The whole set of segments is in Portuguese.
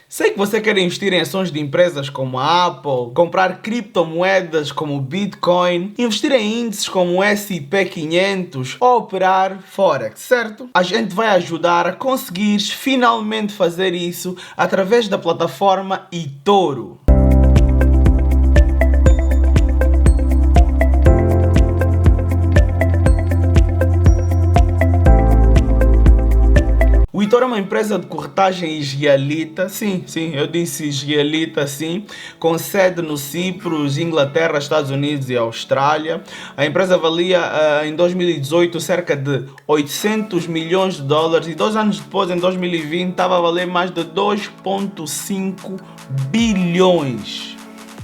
Sei que você quer investir em ações de empresas como a Apple, comprar criptomoedas como Bitcoin, investir em índices como o S&P 500 ou operar Forex, certo? A gente vai ajudar a conseguires finalmente fazer isso através da plataforma eToro. O eToro é uma empresa de corretagem israelita, sim, eu disse israelita, sim, com sede no Cipros, Inglaterra, Estados Unidos e Austrália. A empresa valia em 2018 cerca de 800 milhões de dólares e 2 anos depois, em 2020, estava a valer mais de 2,5 bilhões.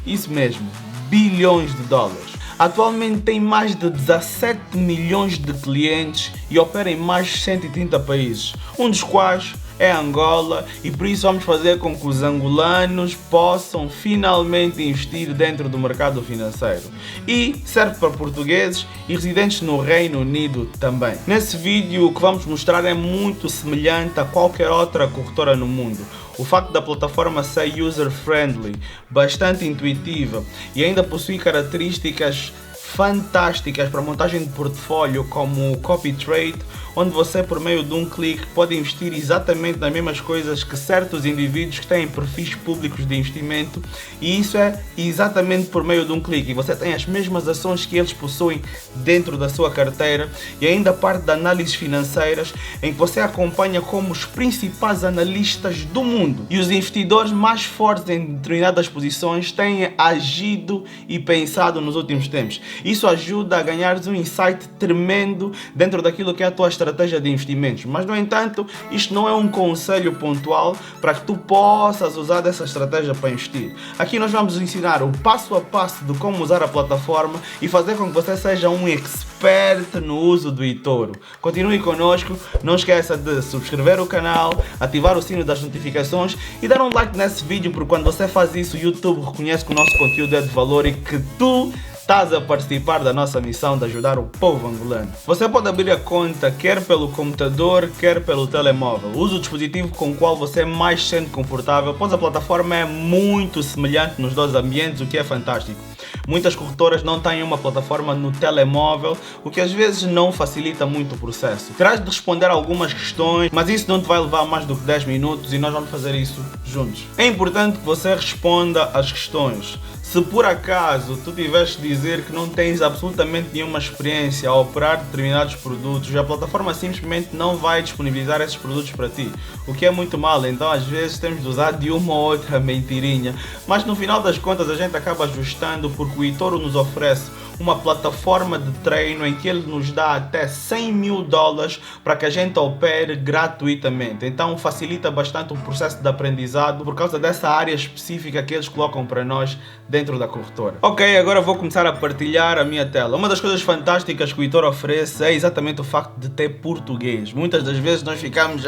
Isso mesmo, bilhões de dólares. Atualmente tem mais de 17 milhões de clientes e opera em mais de 130 países, um dos quais é Angola, e por isso vamos fazer com que os angolanos possam finalmente investir dentro do mercado financeiro. E serve para portugueses e residentes no Reino Unido também. Nesse vídeo o que vamos mostrar é muito semelhante a qualquer outra corretora no mundo. O facto da plataforma ser user-friendly, bastante intuitiva e ainda possui características fantásticas para montagem de portfólio, como o copy trade, onde você por meio de um clique pode investir exatamente nas mesmas coisas que certos indivíduos que têm perfis públicos de investimento, e isso é exatamente por meio de um clique, e você tem as mesmas ações que eles possuem dentro da sua carteira, e ainda a parte de análises financeiras, em que você acompanha como os principais analistas do mundo e os investidores mais fortes em determinadas posições têm agido e pensado nos últimos tempos. Isso ajuda a ganhares um insight tremendo dentro daquilo que é a tua estratégia de investimentos. Mas, no entanto, isto não é um conselho pontual para que tu possas usar dessa estratégia para investir. Aqui nós vamos ensinar o passo a passo de como usar a plataforma e fazer com que você seja um expert no uso do eToro. Continue connosco, não esqueça de subscrever o canal, ativar o sino das notificações e dar um like nesse vídeo, porque quando você faz isso, o YouTube reconhece que o nosso conteúdo é de valor e que tu estás a participar da nossa missão de ajudar o povo angolano. Você pode abrir a conta quer pelo computador, quer pelo telemóvel. Use o dispositivo com o qual você mais se sente confortável, pois a plataforma é muito semelhante nos dois ambientes, o que é fantástico. Muitas corretoras não têm uma plataforma no telemóvel, o que às vezes não facilita muito o processo. Terás de responder algumas questões, mas isso não te vai levar mais do que 10 minutos e nós vamos fazer isso juntos. É importante que você responda às questões. Se por acaso tu tiveres de dizer que não tens absolutamente nenhuma experiência a operar determinados produtos, a plataforma simplesmente não vai disponibilizar esses produtos para ti, o que é muito mal. Então às vezes temos de usar de uma ou outra mentirinha, mas no final das contas a gente acaba ajustando, porque o eToro nos oferece uma plataforma de treino em que ele nos dá até 100 mil dólares para que a gente opere gratuitamente. Então facilita bastante o processo de aprendizado por causa dessa área específica que eles colocam para nós dentro da corretora. Ok, agora vou começar a partilhar a minha tela. Uma das coisas fantásticas que o eToro oferece é exatamente o facto de ter português. Muitas das vezes nós ficamos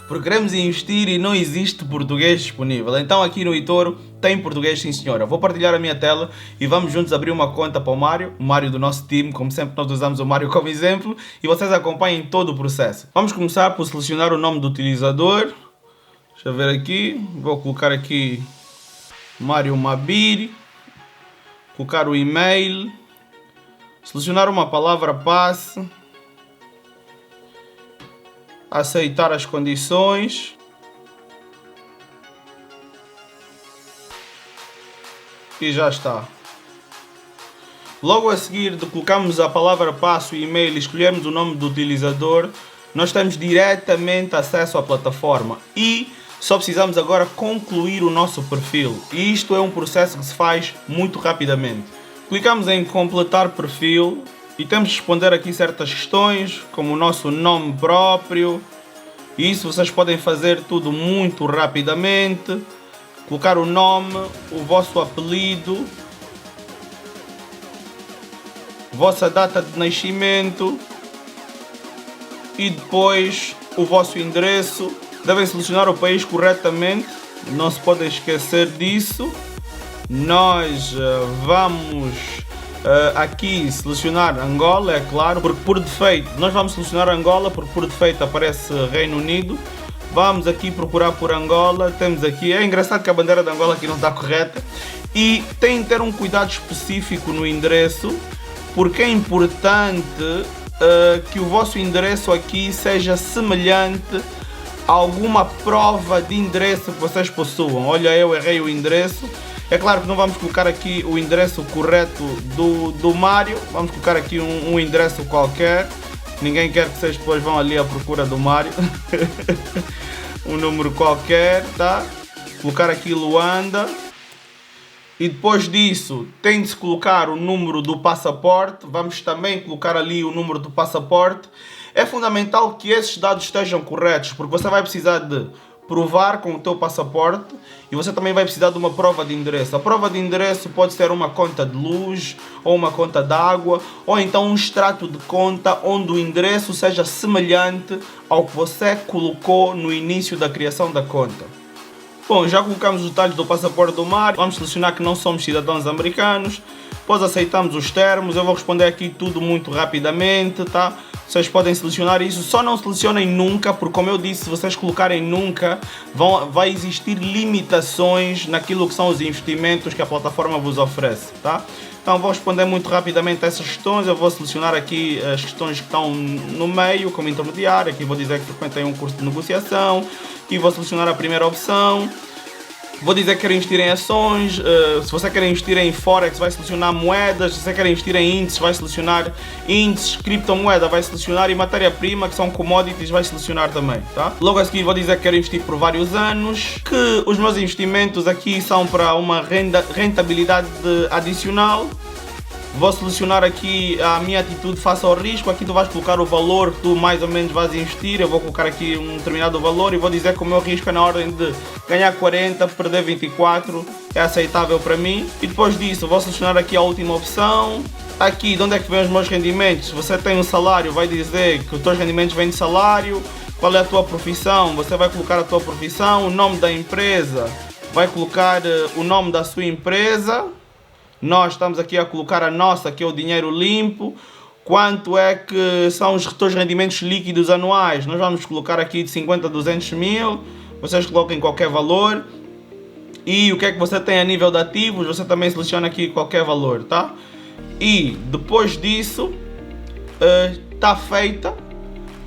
porque queremos investir e não existe português disponível. Então aqui no eToro tem português, sim senhora. Vou partilhar a minha tela e vamos juntos abrir uma conta para o Mário do nosso time. Como sempre nós usamos o Mário como exemplo e vocês acompanhem todo o processo. Vamos começar por selecionar o nome do utilizador. Deixa eu ver aqui, vou colocar aqui Mário Mabir, colocar o e-mail, selecionar uma palavra passe, aceitar as condições e já está. Logo a seguir de colocarmos a palavra passe, o e-mail e escolhermos o nome do utilizador, nós temos diretamente acesso à plataforma e só precisamos agora concluir o nosso perfil. E isto é um processo que se faz muito rapidamente. Clicamos em completar perfil e temos de responder aqui certas questões, como o nosso nome próprio. E isso vocês podem fazer tudo muito rapidamente. Colocar o nome, o vosso apelido, vossa data de nascimento e depois o vosso endereço. Devem selecionar o país corretamente, não se podem esquecer disso. Nós vamos aqui selecionar Angola, é claro, porque por defeito, nós vamos selecionar Angola porque por defeito aparece Reino Unido. Vamos aqui procurar por Angola, temos aqui, é engraçado que a bandeira de Angola aqui não está correta, e tem de ter um cuidado específico no endereço, porque é importante que o vosso endereço aqui seja semelhante a alguma prova de endereço que vocês possuam. Olha, eu errei o endereço. É claro que não vamos colocar aqui o endereço correto do Mário, vamos colocar aqui um endereço qualquer. Ninguém quer que vocês depois vão ali à procura do Mário. Um número qualquer, tá? Colocar aqui Luanda. E depois disso, tem de se colocar o número do passaporte. Vamos também colocar ali o número do passaporte. É fundamental que esses dados estejam corretos, porque você vai precisar de provar com o teu passaporte e você também vai precisar de uma prova de endereço. A prova de endereço pode ser uma conta de luz, ou uma conta de água, ou então um extrato de conta onde o endereço seja semelhante ao que você colocou no início da criação da conta. Bom, já colocamos os detalhes do passaporte do Mário, vamos selecionar que não somos cidadãos americanos, depois aceitamos os termos, eu vou responder aqui tudo muito rapidamente, tá? Vocês podem selecionar isso, só não selecionem nunca, porque como eu disse, se vocês colocarem nunca, vai existir limitações naquilo que são os investimentos que a plataforma vos oferece, tá? Então vou responder muito rapidamente a essas questões, eu vou selecionar aqui as questões que estão no meio, como intermediário, aqui vou dizer que frequentei um curso de negociação, e vou selecionar a primeira opção. Vou dizer que quero investir em ações, se você quer investir em Forex vai selecionar moedas, se você quer investir em índices vai selecionar índices, criptomoeda vai selecionar e matéria-prima que são commodities vai selecionar também, tá? Logo a seguir vou dizer que quero investir por vários anos, que os meus investimentos aqui são para uma rentabilidade adicional. Vou selecionar aqui a minha atitude face ao risco, aqui tu vais colocar o valor que tu mais ou menos vais investir, eu vou colocar aqui um determinado valor e vou dizer que o meu risco é na ordem de ganhar 40, perder 24, é aceitável para mim. E depois disso vou selecionar aqui a última opção, aqui de onde é que vêm os meus rendimentos, você tem um salário, vai dizer que os teus rendimentos vêm de salário, qual é a tua profissão, você vai colocar a tua profissão, o nome da empresa, vai colocar o nome da sua empresa. Nós estamos aqui a colocar a nossa, que é o dinheiro limpo. Quanto é que são os teus rendimentos líquidos anuais? Nós vamos colocar aqui de 50 a 200 mil. Vocês coloquem qualquer valor. E o que é que você tem a nível de ativos? Você também seleciona aqui qualquer valor, tá? E depois disso, está feita.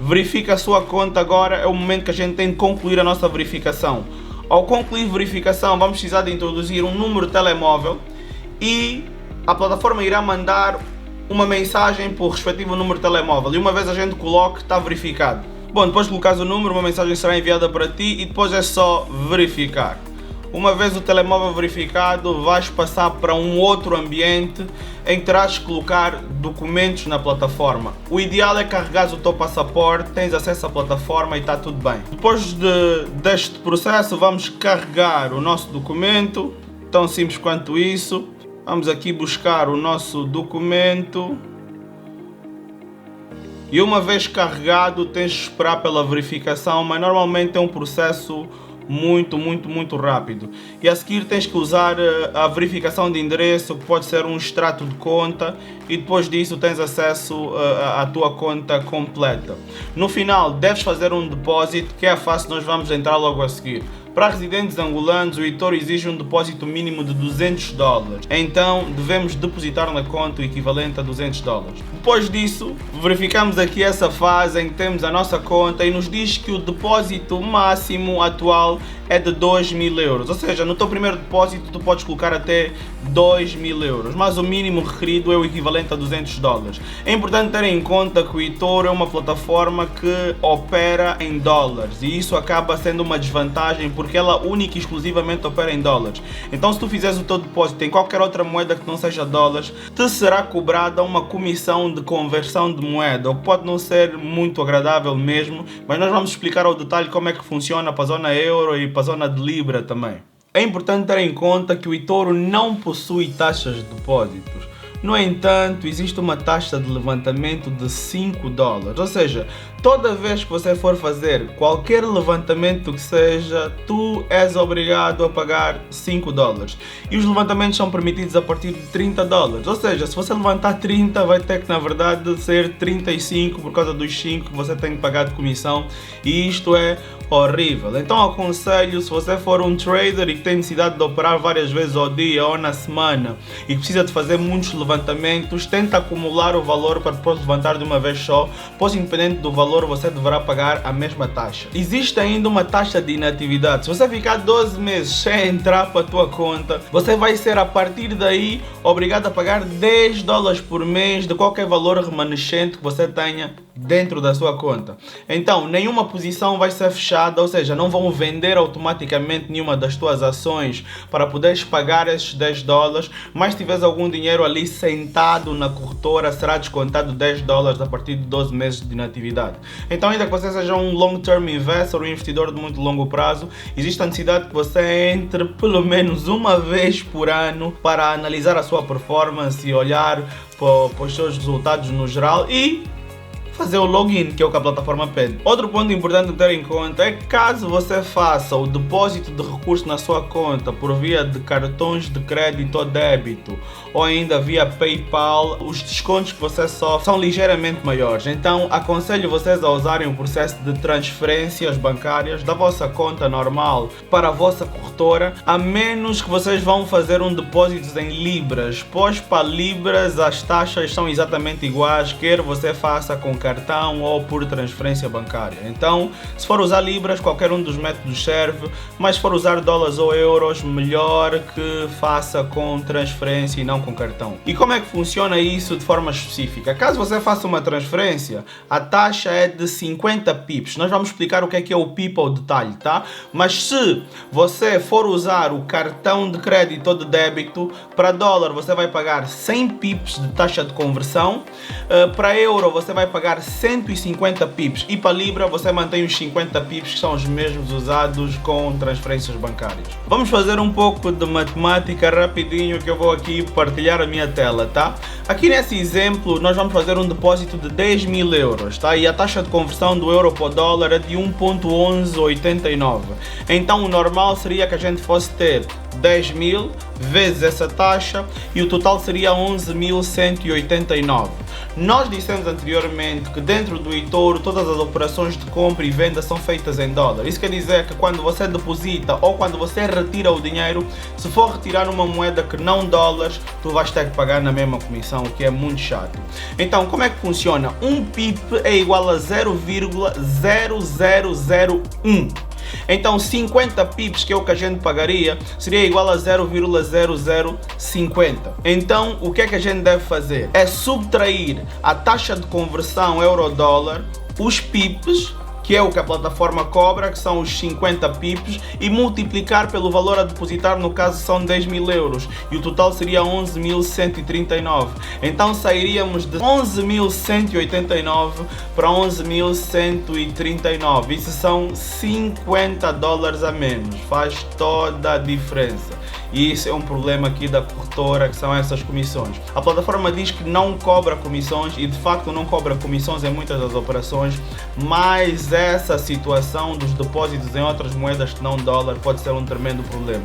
Verifica a sua conta agora. É o momento que a gente tem de concluir a nossa verificação. Ao concluir a verificação, vamos precisar de introduzir um número de telemóvel. E a plataforma irá mandar uma mensagem por respectivo número de telemóvel. E uma vez a gente coloque, está verificado. Bom, depois de colocares o número, uma mensagem será enviada para ti e depois é só verificar. Uma vez o telemóvel verificado, vais passar para um outro ambiente em que terás de colocar documentos na plataforma. O ideal é carregares o teu passaporte, tens acesso à plataforma e está tudo bem. Depois deste processo, vamos carregar o nosso documento, tão simples quanto isso. Vamos aqui buscar o nosso documento e uma vez carregado tens de esperar pela verificação, mas normalmente é um processo muito rápido. E a seguir tens que usar a verificação de endereço, que pode ser um extrato de conta, e depois disso tens acesso à tua conta completa. No final deves fazer um depósito, que é a fase que nós vamos entrar logo a seguir. Para residentes angolanos, o eToro exige um depósito mínimo de $200. Então, devemos depositar na conta o equivalente a $200. Depois disso, verificamos aqui essa fase em que temos a nossa conta e nos diz que o depósito máximo atual é de 2.000 euros. Ou seja, no teu primeiro depósito tu podes colocar até 2.000 euros, mas o mínimo requerido é o equivalente a $200. É importante ter em conta que o eToro é uma plataforma que opera em dólares e isso acaba sendo uma desvantagem porque ela única e exclusivamente opera em dólares. Então se tu fizeres o teu depósito em qualquer outra moeda que não seja dólares, te será cobrada uma comissão de conversão de moeda, o que pode não ser muito agradável mesmo, mas nós vamos explicar ao detalhe como é que funciona para a zona euro e para a zona de libra também. É importante ter em conta que o eToro não possui taxas de depósitos. No entanto, existe uma taxa de levantamento de $5, ou seja, toda vez que você for fazer qualquer levantamento que seja, tu és obrigado a pagar $5. E os levantamentos são permitidos a partir de $30. Ou seja, se você levantar 30, vai ter que na verdade ser 35 por causa dos 5 que você tem que pagar de comissão. E isto é horrível. Então aconselho, se você for um trader e que tem necessidade de operar várias vezes ao dia ou na semana e que precisa de fazer muitos levantamentos, tenta acumular o valor para depois levantar de uma vez só, pois independente do valor você deverá pagar a mesma taxa. Existe ainda uma taxa de inatividade. Se você ficar 12 meses sem entrar para a tua conta, você vai ser a partir daí obrigado a pagar $10 por mês de qualquer valor remanescente que você tenha dentro da sua conta. Então, nenhuma posição vai ser fechada, ou seja, não vão vender automaticamente nenhuma das tuas ações para poderes pagar esses $10, mas se tiveres algum dinheiro ali sentado na corretora, será descontado $10 a partir de 12 meses de inatividade. Então, ainda que você seja um long-term investor, um investidor de muito longo prazo, existe a necessidade que você entre pelo menos uma vez por ano para analisar a sua performance e olhar para os seus resultados no geral e fazer o login, que é o que a plataforma pede. Outro ponto importante a ter em conta é que caso você faça o depósito de recursos na sua conta por via de cartões de crédito ou débito ou ainda via PayPal, os descontos que você sofre são ligeiramente maiores. Então aconselho vocês a usarem o processo de transferências bancárias da vossa conta normal para a vossa corretora, a menos que vocês vão fazer um depósito em libras, pois para libras as taxas são exatamente iguais, quer você faça com cartão ou por transferência bancária. Então, se for usar libras, qualquer um dos métodos serve, mas se for usar dólares ou euros, melhor que faça com transferência e não com cartão. E como é que funciona isso de forma específica? Caso você faça uma transferência, a taxa é de 50 pips. Nós vamos explicar o que é o pip ao detalhe, tá? Mas se você for usar o cartão de crédito ou de débito, para dólar você vai pagar 100 pips de taxa de conversão, para euro você vai pagar 150 pips e para libra você mantém os 50 pips que são os mesmos usados com transferências bancárias. Vamos fazer um pouco de matemática rapidinho que eu vou aqui partilhar a minha tela, tá? Aqui nesse exemplo nós vamos fazer um depósito de 10.000 euros, tá? E a taxa de conversão do euro para o dólar é de 1.1189. Então o normal seria que a gente fosse ter 10.000 vezes essa taxa e o total seria 11.189. Nós dissemos anteriormente que dentro do eToro todas as operações de compra e venda são feitas em dólar. Isso quer dizer que quando você deposita ou quando você retira o dinheiro, se for retirar uma moeda que não dólares, tu vais ter que pagar na mesma comissão, o que é muito chato. Então, como é que funciona? Um pip é igual a 0,0001. Então 50 pips, que é o que a gente pagaria, seria igual a 0,0050. Então o que é que a gente deve fazer? É subtrair a taxa de conversão euro-dólar, os pips, que é o que a plataforma cobra, que são os 50 pips, e multiplicar pelo valor a depositar, no caso são 10.000 euros, e o total seria 11.139. Então sairíamos de 11.189 para 11.139. Isso são $50 a menos, faz toda a diferença. E isso é um problema aqui da corretora, que são essas comissões. A plataforma diz que não cobra comissões e de facto não cobra comissões em muitas das operações, mas essa situação dos depósitos em outras moedas que não dólar pode ser um tremendo problema.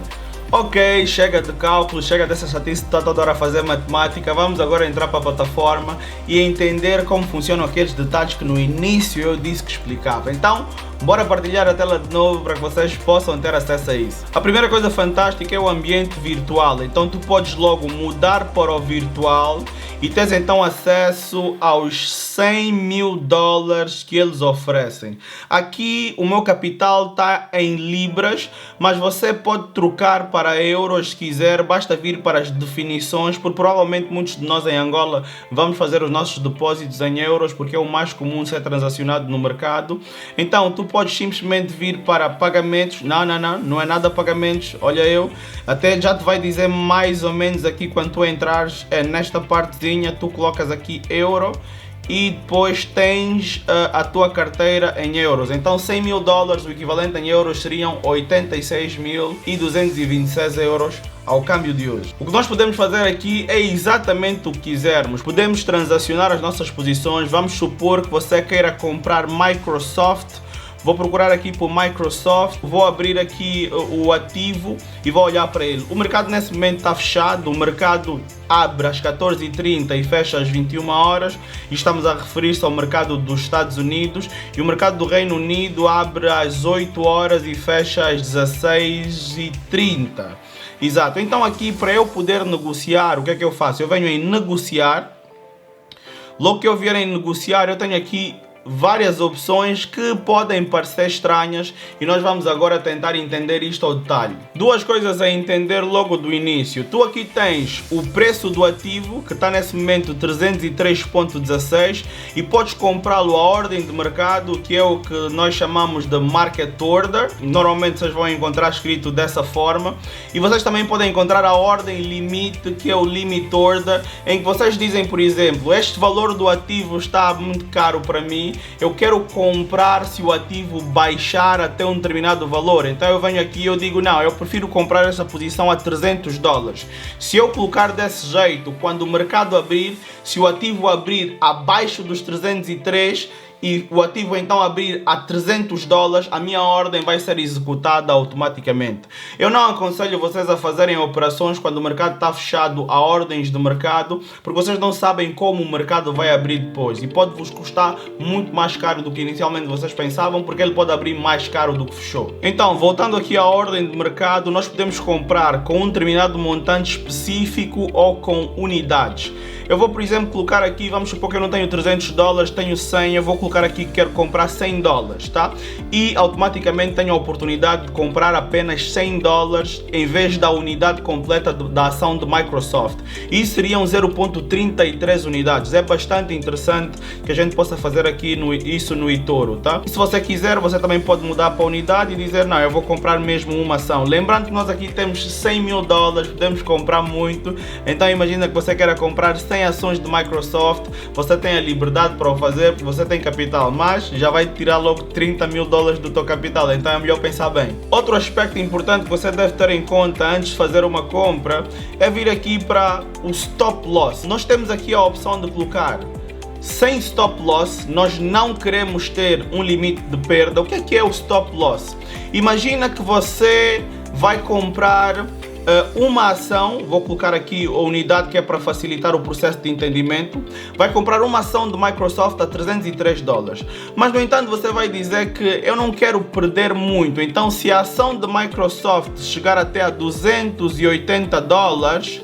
Ok, chega de cálculo, chega dessa chatice, está toda hora a fazer matemática. Vamos agora entrar para a plataforma e entender como funcionam aqueles detalhes que no início eu disse que explicava. Então, bora partilhar a tela de novo para que vocês possam ter acesso a isso. A primeira coisa fantástica é o ambiente virtual. Então tu podes logo mudar para o virtual e tens então acesso aos $100.000 que eles oferecem. Aqui o meu capital está em libras, mas você pode trocar para euros se quiser. Basta vir para as definições, porque provavelmente muitos de nós em Angola vamos fazer os nossos depósitos em euros, porque é o mais comum ser transacionado no mercado. Então tu podes simplesmente vir para pagamentos. Não é nada pagamentos. Olha, eu até já te vai dizer mais ou menos aqui quando tu entrares, é nesta partezinha, tu colocas aqui euro e depois tens a tua carteira em euros. Então 100 mil dólares, o equivalente em euros seriam 86.226 euros ao câmbio de hoje. O que nós podemos fazer aqui é exatamente o que quisermos. Podemos transacionar as nossas posições. Vamos supor que você queira comprar Microsoft. Vou procurar aqui por Microsoft, vou abrir aqui o ativo e vou olhar para ele. O mercado nesse momento está fechado, o mercado abre às 14h30 e fecha às 21 horas. E estamos a referir-se ao mercado dos Estados Unidos. E o mercado do Reino Unido abre às 8 horas e fecha às 16h30. Exato, então aqui para eu poder negociar, o que é que eu faço? Eu venho em negociar. Logo que eu vier em negociar, eu tenho aqui várias opções que podem parecer estranhas e nós vamos agora tentar entender isto ao detalhe. Duas coisas a entender logo do início. Tu aqui tens o preço do ativo, que está nesse momento 303.16, e podes comprá-lo à ordem de mercado, que é o que nós chamamos de Market Order. Normalmente vocês vão encontrar escrito dessa forma. E vocês também podem encontrar a ordem limite, que é o Limit Order, em que vocês dizem, por exemplo, este valor do ativo está muito caro para mim, eu quero comprar se o ativo baixar até um determinado valor. Então eu venho aqui e eu digo, não, eu prefiro comprar essa posição a 300 dólares. Se eu colocar desse jeito, quando o mercado abrir, se o ativo abrir abaixo dos 303 e o ativo então abrir a 300 dólares, a minha ordem vai ser executada automaticamente. Eu não aconselho vocês a fazerem operações quando o mercado está fechado a ordens de mercado, porque vocês não sabem como o mercado vai abrir depois e pode vos custar muito mais caro do que inicialmente vocês pensavam, porque ele pode abrir mais caro do que fechou. Então, voltando aqui à ordem de mercado, nós podemos comprar com um determinado montante específico ou com unidades. Eu vou, por exemplo, colocar aqui, vamos supor que eu não tenho 300 dólares, tenho 100, eu vou colocar aqui que quero comprar 100 dólares, tá? E automaticamente tenho a oportunidade de comprar apenas 100 dólares em vez da unidade completa da ação de Microsoft. E seriam 0.33 unidades. É bastante interessante que a gente possa fazer aqui isso no eToro, tá? E se você quiser, você também pode mudar para a unidade e dizer, não, eu vou comprar mesmo uma ação. Lembrando que nós aqui temos 100 mil dólares, podemos comprar muito. Então imagina que você queira comprar 100 ações de Microsoft, você tem a liberdade para o fazer, porque você tem capital, mas já vai tirar logo 30 mil dólares do teu capital, então é melhor pensar bem. Outro aspecto importante que você deve ter em conta antes de fazer uma compra é vir aqui para o Stop Loss. Nós temos aqui a opção de colocar sem Stop Loss. Nós não queremos ter um limite de perda. O que é o Stop Loss? Imagina que você vai comprar uma ação, vou colocar aqui a unidade que é para facilitar o processo de entendimento, vai comprar uma ação de Microsoft a 303 dólares. Mas no entanto você vai dizer que eu não quero perder muito, então se a ação de Microsoft chegar até a 280 dólares,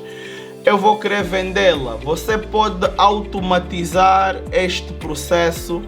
eu vou querer vendê-la. Você pode automatizar este processo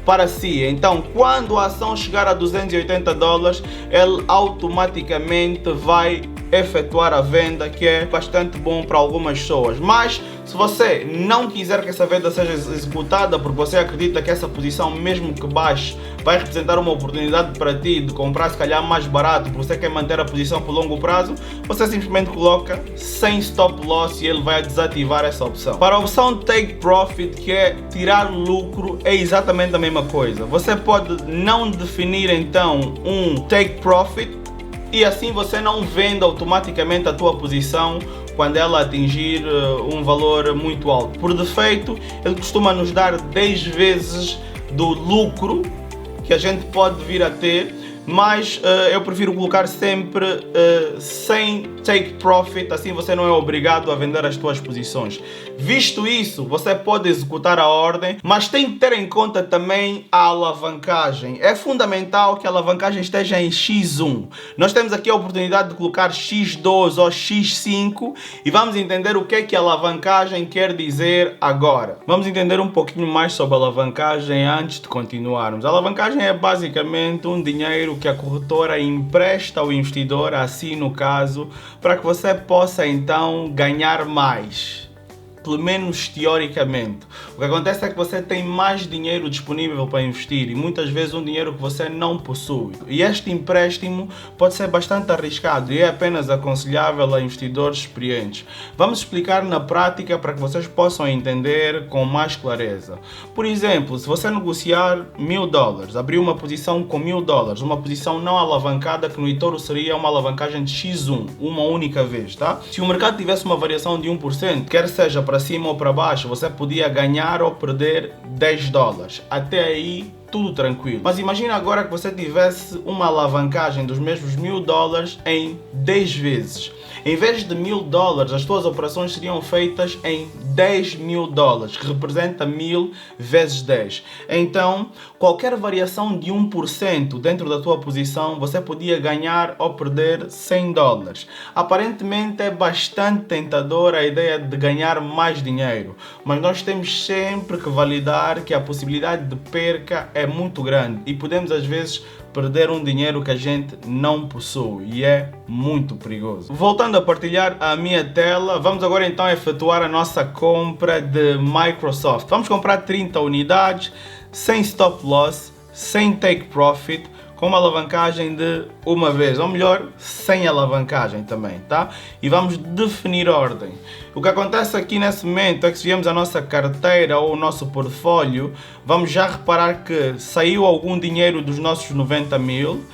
para si. Então, quando a ação chegar a 280 dólares, ele automaticamente vai efetuar a venda, que é bastante bom para algumas pessoas. Mas se você não quiser que essa venda seja executada, porque você acredita que essa posição, mesmo que baixe, vai representar uma oportunidade para ti de comprar se calhar mais barato, porque você quer manter a posição por longo prazo, você simplesmente coloca sem stop loss e ele vai desativar essa opção. Para a opção take profit, que é tirar lucro, é exatamente a mesma coisa. Você pode não definir então um take profit e assim você não vende automaticamente a tua posição quando ela atingir um valor muito alto. Por defeito, ele costuma nos dar 10 vezes do lucro que a gente pode vir a ter, mas eu prefiro colocar sempre sem take profit, assim você não é obrigado a vender as tuas posições. Visto isso, você pode executar a ordem, mas tem que ter em conta também a alavancagem. É fundamental que a alavancagem esteja em X1. Nós temos aqui a oportunidade de colocar X2 ou X5 e vamos entender o que a alavancagem quer dizer agora. Vamos entender um pouquinho mais sobre a alavancagem antes de continuarmos. A alavancagem é basicamente um dinheiro que a corretora empresta ao investidor, assim no caso, para que você possa então ganhar mais. pelo menos teoricamente. O que acontece é que você tem mais dinheiro disponível para investir e muitas vezes um dinheiro que você não possui. E este empréstimo pode ser bastante arriscado e é apenas aconselhável a investidores experientes. Vamos explicar na prática para que vocês possam entender com mais clareza. Por exemplo, se você negociar $1000, abrir uma posição com $1000, uma posição não alavancada que no eToro seria uma alavancagem de X1, uma única vez, tá? Se o mercado tivesse uma variação de 1%, quer seja para cima ou para baixo, você podia ganhar ou perder $10. Até aí, tudo tranquilo. Mas imagina agora que você tivesse uma alavancagem dos mesmos $1000 em 10 vezes. Em vez de $1000, as tuas operações seriam feitas em $10.000, que representa 1000 vezes 10. Então, qualquer variação de 1% dentro da tua posição, você podia ganhar ou perder $100. Aparentemente é bastante tentadora a ideia de ganhar mais dinheiro, mas nós temos sempre que validar que a possibilidade de perca é muito grande e podemos às vezes perder um dinheiro que a gente não possui e é muito perigoso. Voltando a partilhar a minha tela, vamos agora então efetuar a nossa compra de Microsoft. Vamos comprar 30 unidades, sem stop loss, sem take profit, com uma alavancagem de uma vez, ou melhor, sem alavancagem também, tá? E vamos definir ordem. O que acontece aqui nesse momento é que se viemos a nossa carteira ou o nosso portfólio, vamos já reparar que saiu algum dinheiro dos nossos 90 mil.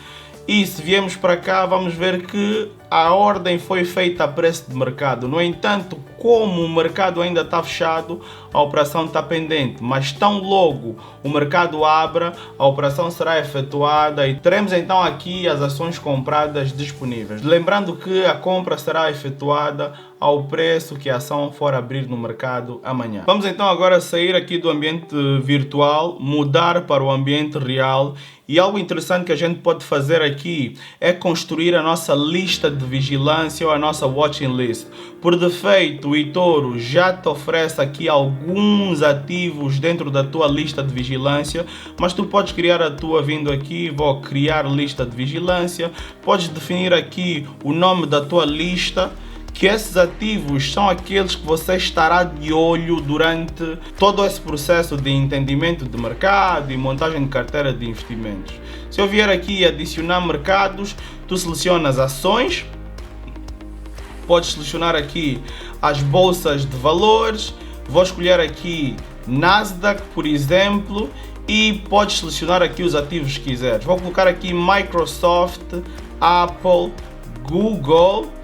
E se viemos para cá, vamos ver que a ordem foi feita a preço de mercado. No entanto, como o mercado ainda está fechado, a operação está pendente. Mas tão logo o mercado abra, a operação será efetuada e teremos então aqui as ações compradas disponíveis. Lembrando que a compra será efetuada ao preço que a ação for abrir no mercado amanhã. Vamos então agora sair aqui do ambiente virtual, mudar para o ambiente real. E algo interessante que a gente pode fazer aqui é construir a nossa lista de vigilância ou a nossa watching list. Por defeito, o eToro já te oferece aqui alguns ativos dentro da tua lista de vigilância, mas tu podes criar a tua vindo aqui, vou criar lista de vigilância, podes definir aqui o nome da tua lista, que esses ativos são aqueles que você estará de olho durante todo esse processo de entendimento de mercado e montagem de carteira de investimentos. Se eu vier aqui adicionar mercados, tu selecionas ações, podes selecionar aqui as bolsas de valores, vou escolher aqui Nasdaq, por exemplo, e podes selecionar aqui os ativos que quiseres. Vou colocar aqui Microsoft, Apple, Google,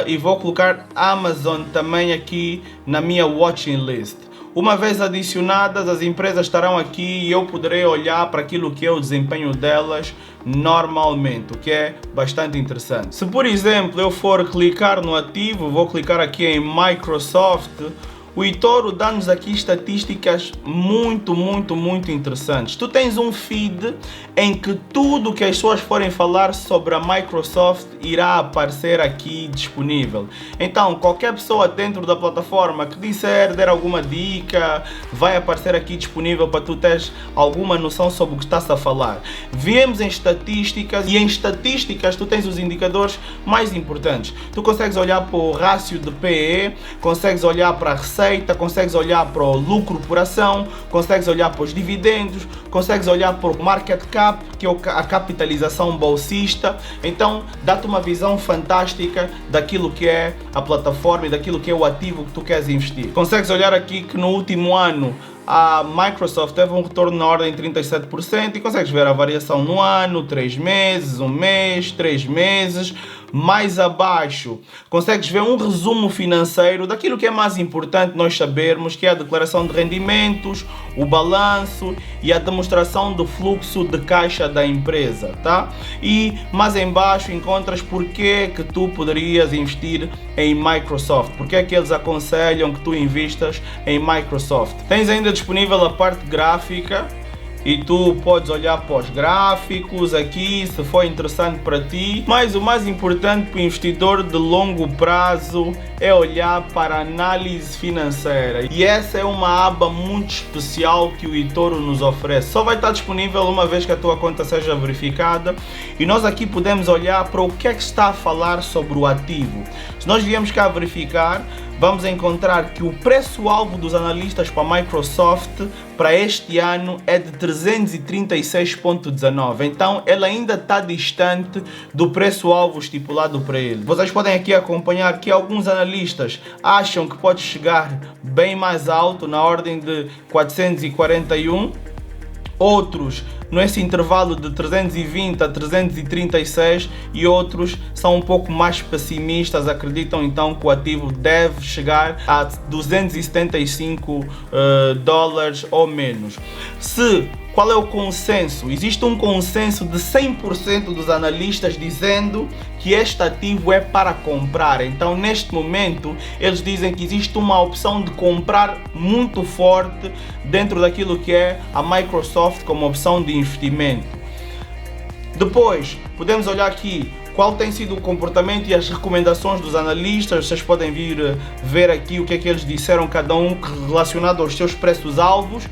e vou colocar Amazon também aqui na minha watching list. Uma vez adicionadas, as empresas estarão aqui e eu poderei olhar para aquilo que é o desempenho delas normalmente, o que é bastante interessante. Se por exemplo eu for clicar no ativo, vou clicar aqui em Microsoft, o eToro dá-nos aqui estatísticas muito interessantes. Tu tens um feed em que tudo que as pessoas forem falar sobre a Microsoft irá aparecer aqui disponível. Então, qualquer pessoa dentro da plataforma que der alguma dica, vai aparecer aqui disponível para tu teres alguma noção sobre o que está-se a falar. Viemos em estatísticas e em estatísticas tu tens os indicadores mais importantes. Tu consegues olhar para o rácio de PE, consegues olhar para a receita, consegues olhar para o lucro por ação, consegues olhar para os dividendos, consegues olhar para o market cap, que é a capitalização bolsista. Então dá-te uma visão fantástica daquilo que é a plataforma e daquilo que é o ativo que tu queres investir. Consegues olhar aqui que no último ano a Microsoft teve um retorno na ordem de 37% e consegues ver a variação no ano, 3 meses, 1 mês, 3 meses. Mais abaixo consegues ver um resumo financeiro daquilo que é mais importante nós sabermos, que é a declaração de rendimentos, o balanço e a demonstração do fluxo de caixa da empresa, tá? E mais embaixo encontras porque que tu poderias investir em Microsoft, porque é que eles aconselham que tu investas em Microsoft. Tens ainda disponível a parte gráfica e tu podes olhar para os gráficos aqui se for interessante para ti, mas o mais importante para o investidor de longo prazo é olhar para a análise financeira. E essa é uma aba muito especial que o eToro nos oferece. Só vai estar disponível uma vez que a tua conta seja verificada. E nós aqui podemos olhar para o que é que está a falar sobre o ativo. Se nós viemos cá verificar, vamos encontrar que o preço-alvo dos analistas para a Microsoft para este ano é de 336,19. Então, ele ainda está distante do preço-alvo estipulado para ele. Vocês podem aqui acompanhar que alguns analistas acham que pode chegar bem mais alto, na ordem de 441. Outros nesse intervalo de 320 a 336 e outros são um pouco mais pessimistas, acreditam então que o ativo deve chegar a 275 dólares ou menos. Qual é o consenso? Existe um consenso de 100% dos analistas dizendo que este ativo é para comprar. Então, neste momento, eles dizem que existe uma opção de comprar muito forte dentro daquilo que é a Microsoft como opção de investimento. Depois, podemos olhar aqui qual tem sido o comportamento e as recomendações dos analistas. Vocês podem vir ver aqui o que é que eles disseram, cada um relacionado aos seus preços-alvos.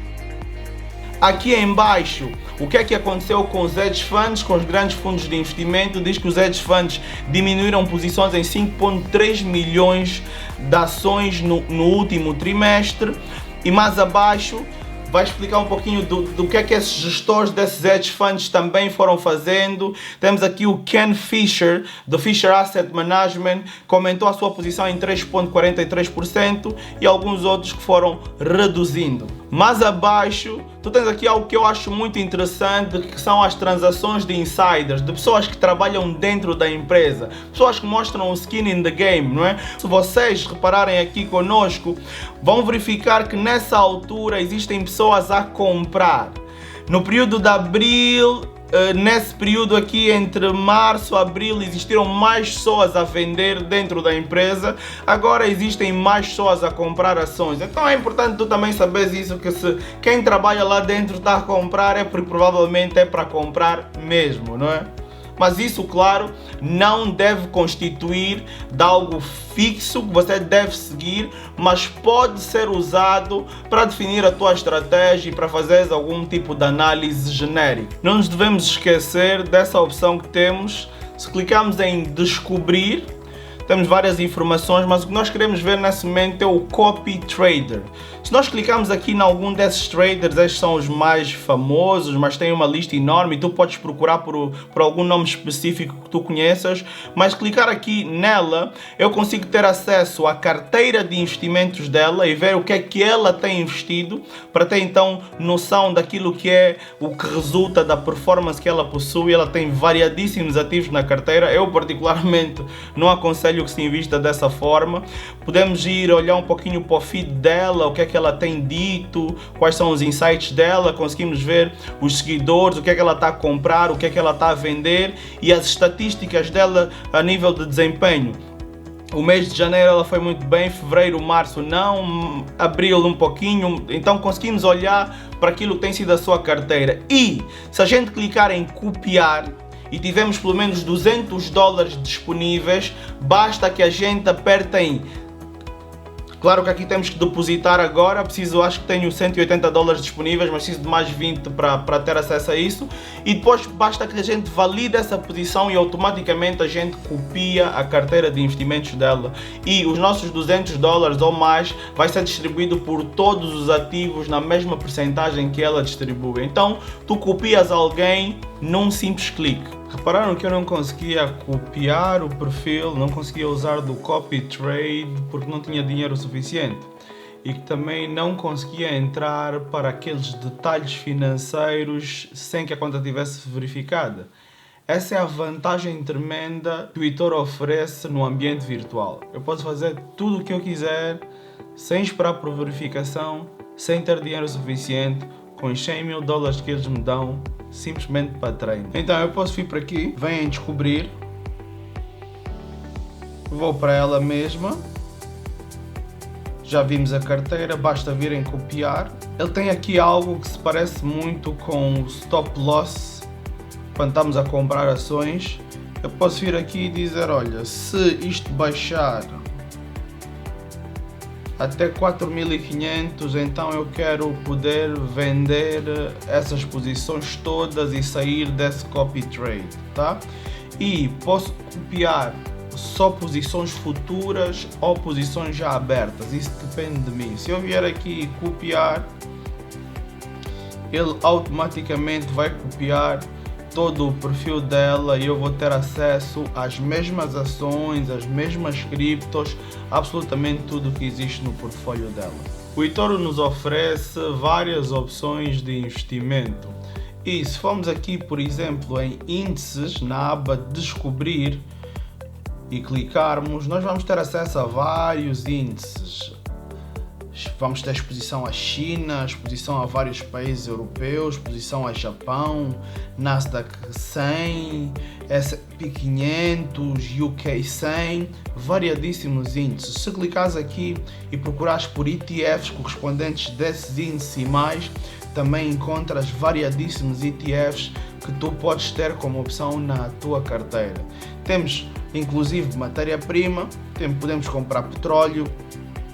Aqui em baixo, o que é que aconteceu com os hedge funds, com os grandes fundos de investimento? Diz que os hedge funds diminuíram posições em 5,3 milhões de ações no último trimestre. E mais abaixo vai explicar um pouquinho do que é que esses gestores desses hedge funds também foram fazendo. Temos aqui o Ken Fisher, do Fisher Asset Management, comentou a sua posição em 3,43% e alguns outros que foram reduzindo. Mais abaixo, tu tens aqui algo que eu acho muito interessante, que são as transações de insiders, de pessoas que trabalham dentro da empresa, pessoas que mostram o skin in the game, não é? Se vocês repararem aqui conosco, vão verificar que nessa altura existem pessoas a comprar. No período de abril, nesse período aqui entre março e abril, existiram mais pessoas a vender dentro da empresa. Agora existem mais pessoas a comprar ações. Então é importante tu também saberes isso, que se quem trabalha lá dentro está a comprar é porque provavelmente é para comprar mesmo, não é? Mas isso, claro, não deve constituir de algo fixo que você deve seguir, mas pode ser usado para definir a tua estratégia e para fazer algum tipo de análise genérica. Não nos devemos esquecer dessa opção que temos. Se clicarmos em descobrir, temos várias informações, mas o que nós queremos ver nesse momento é o Copy Trader. Se nós clicarmos aqui em algum desses traders, estes são os mais famosos, mas tem uma lista enorme, tu podes procurar por algum nome específico que tu conheças, mas clicar aqui nela, eu consigo ter acesso à carteira de investimentos dela e ver o que é que ela tem investido, para ter então noção daquilo que é o que resulta da performance que ela possui. Ela tem variadíssimos ativos na carteira. Eu particularmente não aconselho que se invista dessa forma. Podemos ir olhar um pouquinho para o feed dela, o que é que ela tem dito, quais são os insights dela, conseguimos ver os seguidores, o que é que ela está a comprar, o que é que ela está a vender e as estatísticas dela a nível de desempenho. O mês de janeiro ela foi muito bem, fevereiro, março não, abril um pouquinho. Então conseguimos olhar para aquilo que tem sido a sua carteira. E se a gente clicar em copiar e tivermos pelo menos 200 dólares disponíveis, basta que a gente aperte em... Claro que aqui temos que depositar agora, acho que tenho 180 dólares disponíveis, mas preciso de mais 20 para ter acesso a isso. E depois basta que a gente valide essa posição e automaticamente a gente copia a carteira de investimentos dela. E os nossos 200 dólares ou mais vai ser distribuído por todos os ativos na mesma percentagem que ela distribui. Então tu copias alguém num simples clique. Repararam que eu não conseguia copiar o perfil, não conseguia usar do copy trade porque não tinha dinheiro suficiente. E que também não conseguia entrar para aqueles detalhes financeiros sem que a conta tivesse verificada. Essa é a vantagem tremenda que o eToro oferece no ambiente virtual. Eu posso fazer tudo o que eu quiser, sem esperar por verificação, sem ter dinheiro suficiente, com os 100 mil dólares que eles me dão, simplesmente para treino. Então eu posso vir para aqui, venho em descobrir, vou para ela mesma, já vimos a carteira, basta vir em copiar. Ele tem aqui algo que se parece muito com o stop loss quando estamos a comprar ações. Eu posso vir aqui e dizer, olha, se isto baixar até 4.500, então eu quero poder vender essas posições todas e sair desse copy trade, tá? E posso copiar só posições futuras ou posições já abertas, isso depende de mim. Se eu vier aqui e copiar, ele automaticamente vai copiar todo o perfil dela e eu vou ter acesso às mesmas ações, às mesmas criptos, absolutamente tudo que existe no portfólio dela. O eToro nos oferece várias opções de investimento e se formos aqui, por exemplo, em índices, na aba descobrir e clicarmos, nós vamos ter acesso a vários índices. Vamos ter exposição à China, exposição a vários países europeus, exposição a Japão, Nasdaq 100, S&P 500, UK 100, variadíssimos índices. Se clicares aqui e procurares por ETFs correspondentes desses índices e mais, também encontras variadíssimos ETFs que tu podes ter como opção na tua carteira. Temos inclusive matéria-prima, podemos comprar petróleo,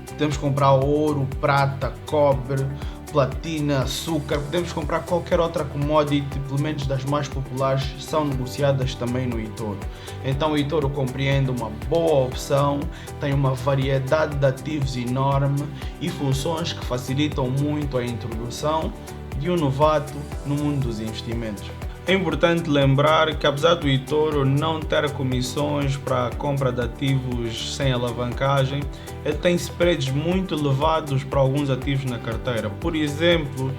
podemos comprar ouro, prata, cobre, platina, açúcar, podemos comprar qualquer outra commodity, pelo menos das mais populares, são negociadas também no eToro. Então o eToro compreende uma boa opção, tem uma variedade de ativos enorme e funções que facilitam muito a introdução de um novato no mundo dos investimentos. É importante lembrar que apesar do eToro não ter comissões para a compra de ativos sem alavancagem, ele tem spreads muito elevados para alguns ativos na carteira. Por exemplo,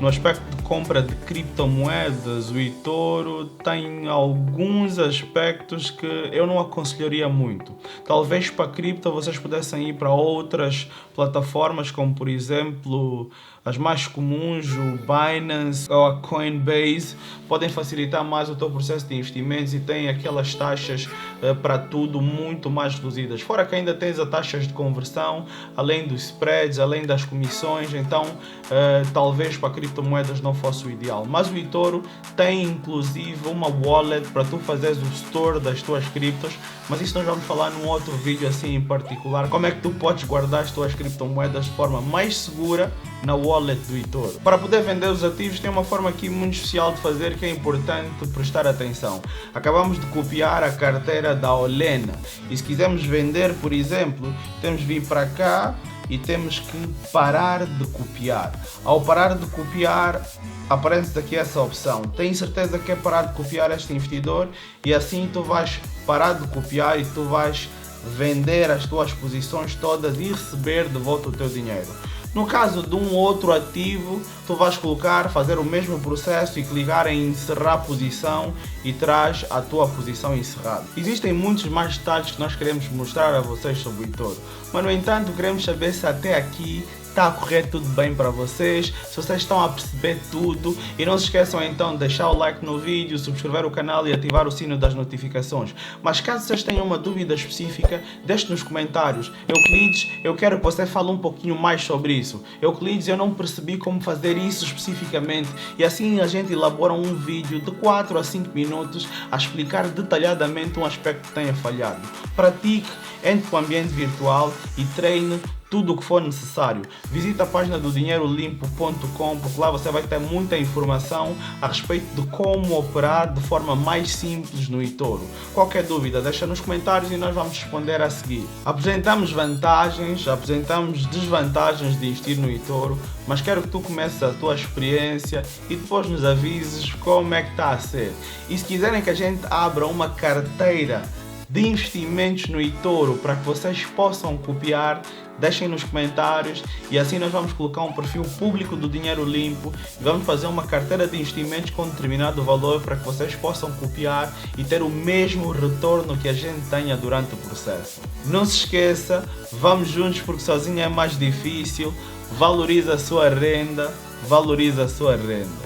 no aspecto de compra de criptomoedas, o eToro tem alguns aspectos que eu não aconselharia muito. Talvez para cripto vocês pudessem ir para outras plataformas, como por exemplo as mais comuns, o Binance ou a Coinbase, podem facilitar mais o teu processo de investimentos e têm aquelas taxas para tudo muito mais reduzidas. Fora que ainda tens as taxas de conversão, além dos spreads, além das comissões, então talvez para criptomoedas não fosse o ideal. Mas o eToro tem inclusive uma wallet para tu fazeres o store das tuas criptos, mas isso nós vamos falar num outro vídeo assim em particular, como é que tu podes guardar as tuas criptomoedas de forma mais segura na wallet do eToro. Para poder vender os ativos tem uma forma aqui muito especial de fazer que é importante prestar atenção. Acabamos de copiar a carteira da Olena e se quisermos vender, por exemplo, temos de vir para cá e temos que parar de copiar. Ao parar de copiar, aparece aqui essa opção. Tenho certeza que é parar de copiar este investidor e assim tu vais parar de copiar e tu vais vender as tuas posições todas e receber de volta o teu dinheiro. No caso de um outro ativo, tu vais fazer o mesmo processo e clicar em encerrar posição e traz a tua posição encerrada. Existem muitos mais detalhes que nós queremos mostrar a vocês sobre o eToro, mas no entanto queremos saber se até aqui está a correr tudo bem para vocês, se vocês estão a perceber tudo e não se esqueçam então de deixar o like no vídeo, subscrever o canal e ativar o sino das notificações. Mas caso vocês tenham uma dúvida específica, deixe nos comentários. Euclides, eu quero que você fale um pouquinho mais sobre isso. Euclides, eu não percebi como fazer isso especificamente e assim a gente elabora um vídeo de 4 a 5 minutos a explicar detalhadamente um aspecto que tenha falhado. Pratique, entre para o ambiente virtual e treine tudo o que for necessário. Visita a página do dinheirolimpo.com porque lá você vai ter muita informação a respeito de como operar de forma mais simples no eToro. Qualquer dúvida deixa nos comentários e nós vamos responder a seguir. Apresentamos vantagens, apresentamos desvantagens de investir no eToro, mas quero que tu comeces a tua experiência e depois nos avises como é que está a ser. E se quiserem que a gente abra uma carteira de investimentos no eToro para que vocês possam copiar, deixem nos comentários e assim nós vamos colocar um perfil público do Dinheiro Limpo e vamos fazer uma carteira de investimentos com determinado valor para que vocês possam copiar e ter o mesmo retorno que a gente tenha durante o processo. Não se esqueça, vamos juntos porque sozinho é mais difícil. Valoriza a sua renda, valoriza a sua renda.